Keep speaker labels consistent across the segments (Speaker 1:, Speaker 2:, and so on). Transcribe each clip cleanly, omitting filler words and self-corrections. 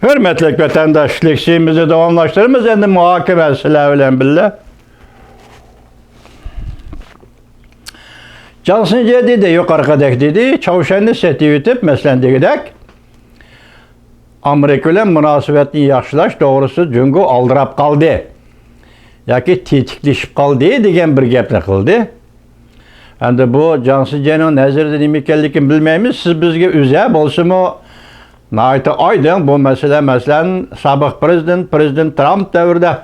Speaker 1: Hürmetlik vatandaşlık şeyimizi davamlaştırırız endi muhakeme sizler bilen bille. Johnson dedi yukarıdaki dedi, Çavuşan'ı setivitip meslendegidek Amerika ile münasebetini yaxşılaş doğrusu Cungo aldırap kaldı. Yaki tetiklişip kaldı degen bir gepni kıldı. Endi bu Johnson'ın nazarida nima ekanligini bilmaymiz. Siz bizga üze bolsunmi nayta aydın bu mesele masalan sobiq prezident Trump davrida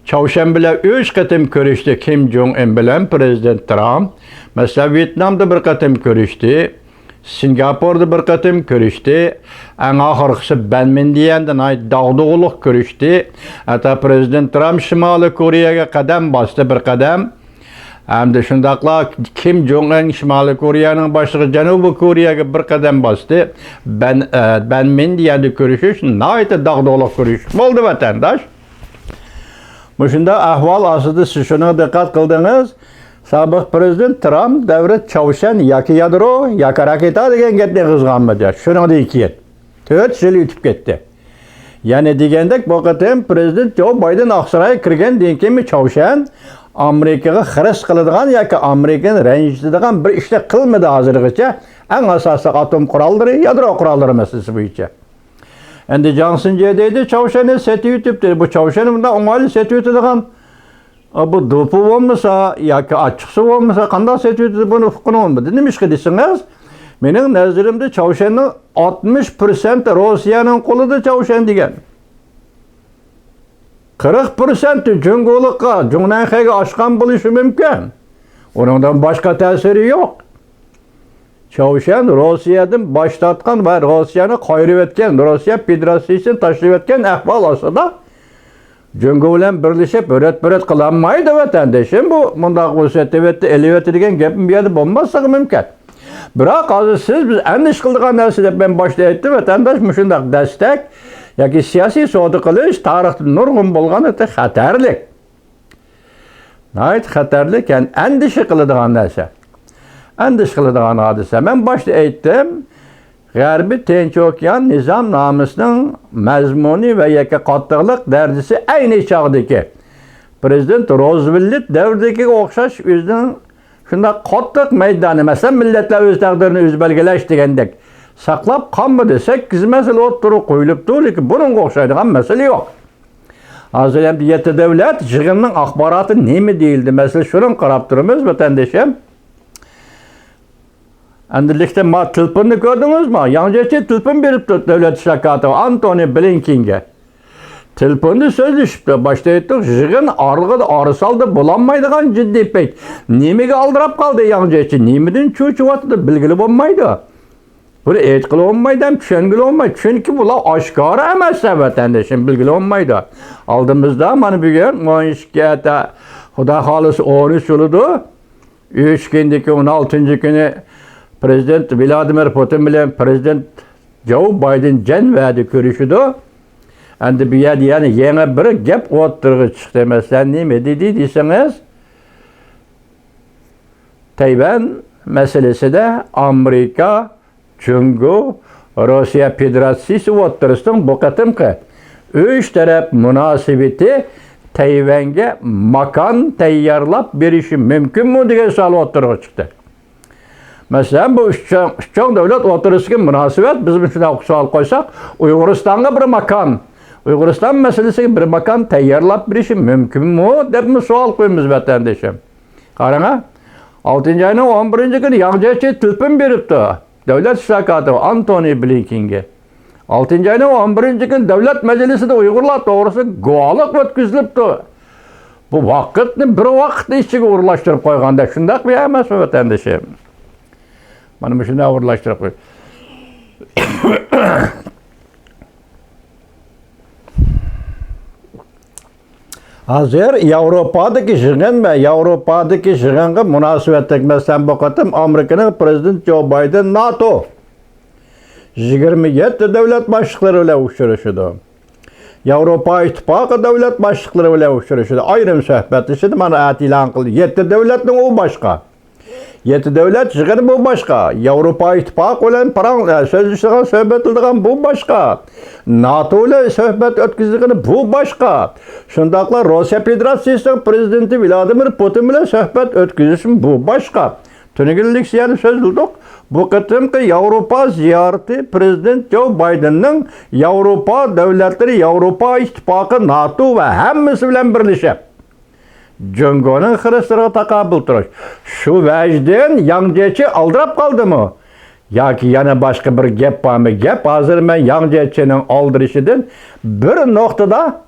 Speaker 1: Çavuşan bilan 3 qatim ko'rishdi Kim Jong-un bilan prezident Trump. Mesela Vietnamda bir qatim ko'rishdi. Singapurda bir qatim ko'rishdi. Eng oxirgisi Banmindiyan'da dağdug'uluq ko'rishdi. Hatta prezident Trump Shimoliy Koreyaga qadam bosdi bir qadam. Hamda shundaqla Kim Jong-un Shimoliy Koreyaning boshlig'i Janubiy Koreyaga bir qadam bosdi. Banmindiyada ko'rishish nihoyatda dag'dug'uluq ko'rish bo'ldi vatandosh. Shunda ahvol aslida siz shuna diqqat qildingiz. Sobiq prezident Trump davri Çavuşan yoki yadro yoki raketa degan gapni qizg'anmadi. Shuningdek keyin 4 yil o'tib ketdi. Ya'ni degandek bu qatim prezident Joe Biden Oqsaroyga kirgandan keyin Çavuşan Amerikaga xiris qiladigan yoki Amerikani ranjitadigan bir ishni qilmadi hozirgacha. Eng asosiy atom qurollari, yadro qurollari masalasi bo'yicha. Endi Johnson dedi Çavuşan'ı seti yutibdi. Bu Çavuşan'ı bunda o'ng'ayli seti yutadigan bu do'pi bo'lmasa yoki achchiqsi bo'lmasa qanday seti yutadi buni fikrim bo'lmadi. Nima ish desangiz, mening nazarimda Çavuşan'ning 60% Rossiyaning qo'lida Çavuşan degan. 40% Jungo'likqa, Jungnanxayga oshgan bo'lishi mumkin. Uningdan boshqa ta'siri yo'q. Çavuşan Rossiyadan bosh tortgan va Rossiyani qayrib etgan, Rossiya Federatsiyasini tashlab etgan ahvol ostida Jungo bilan birlashib o'rat qilolmaydi vatandoshim. Bu mundaq bo'lsa tevatda elevati degan gapim bu yerda bo'lmasligi mumkin. Biroq hozir siz biz andish qildigan narsa deb men boshda aytdim vatandosh shundaq dastak yoki siyosiy savdo qilish tarixda nurg'un bo'lgan o'ta xatarlik. Nihoyat xatarlik, ya'ni andish qiladigan narsa. Andish qiladigan hodisa. Men boshda aytdim, G'arbiy Tinch okean nizom nomisining mazmuni va yoki qattiqlik darajasi ayni chog'dagi prezident Roosevelt davridagi o'xshash o'zining shunday qattiq maydoni, masalan millatlar o'z taqdirini o'zi belgilash degandek saqlab qolmadi. 8 masala o'tirib qo'yilibdi, lekin bunga o'xshaydigan masala yo'q. Hozir ham 7 davlat yig'inning axboroti nima deyildi? Masalan, shuni qarab turamiz vatandoshim. Endilikte ma tılpını gördünüz mü? Yalnızca tılpın berip devlet şirkatı Antony Blinken'ge. Tılpını sözleşip başta ettik. Jığın arısalda bulanmaydıgan ciddi pek. Nemege aldırap kaldı yalnızca. Nemeden çoğu bilgili olmaydı. Bunu etkili olmaydı, düşüngili olmaydı. Çünkü bu aşkara emezse vatandaşın bilgili olmaydı. Aldığımızda bana bir gün o şikayete Huda halısı 13 yılıdı. 3 gündeki 16. günü Prezident Vladimir Putin bilan Prezident Joe Biden jan va'da ko'rishdi. Endi bu yerda yana yangi bir gap o'tirg'i chiqdi. Masalan, nima dedi desangiz, Tayvan masalasida Amerika, Jungo, Rossiya Federatsiyasi o'tirishdan bu qatimqi 3 taraf munosabati Tayvanga makan tayyorlab berishi mumkinmi degan savol o'tirg'i chiqdi. Mesela bu üç devlet oturuşu münasebet biz şuna savol koysak Uyg'uristonga bir makan, Uyg'uriston meselesiga bir makan tayyorlab berishi mumkinmi deb mi savol qo'yamiz vatandoshim. Qarang, 6-oyning 11-kuni Yangjachi tilpin beribdi davlat shirkati Antony Blinken'ga. 6-oyning 11-kuni davlat majlisida Uyg'urlar to'g'risida guvohlik o'tkazilibdi. Bu vaqtni bir vaqt ichiga o'rlashtirib qo'yganda shundaq bir emas vatandoshim. Bana şunu ağırlaştırıp koy. Hazır Avrupa'daki yığın ve Avrupa'daki yığınga münasebet etmezsen bu katım Amerika'nın Prezident Joe Biden NATO 27 devlet başlıkları ile uçuruşudu. Avrupa İttifakı devlet başlıkları ile uçuruşudu. Ayrım sohbet işidi bana ilan kıldı. 7 devletin o başka. Yeti devlet çıkını bu başka. Avrupa İttifakı olan sözleştiğin söhbet edildiğin bu başka. NATO ile söhbet ötküzdüğün bu başka. Şundakla Rusya Federasyası'nın prezidenti Vladimir Putin ile söhbet ötküzüşün bu başka. Tünegillik yani söz bulduk. Bu kıtımki Avrupa ziyareti Prezident Joe Biden'ın Avrupa devletleri, Avrupa İttifakı, NATO ve hemmisi bilen birleşip Cungo'nun Hristiyan'a takabül turuş. Şu vecden Yangceçi aldırıp kaldı mı? Ya ki yana başka bir gep var mı? Gep hazır ben Yangceçi'nin aldırışıdın bir noktada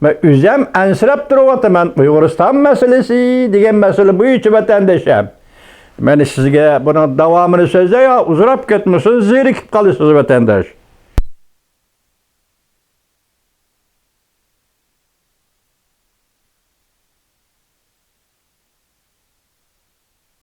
Speaker 1: ve üzem ensirep duruvatı ben Uyguristan meselesi diyen mesele bu içi vatandaşım. Ben sizge bunun devamını sözde ya uzurap ketmişsiniz, zirikip kalıyorsunuz vatandaş.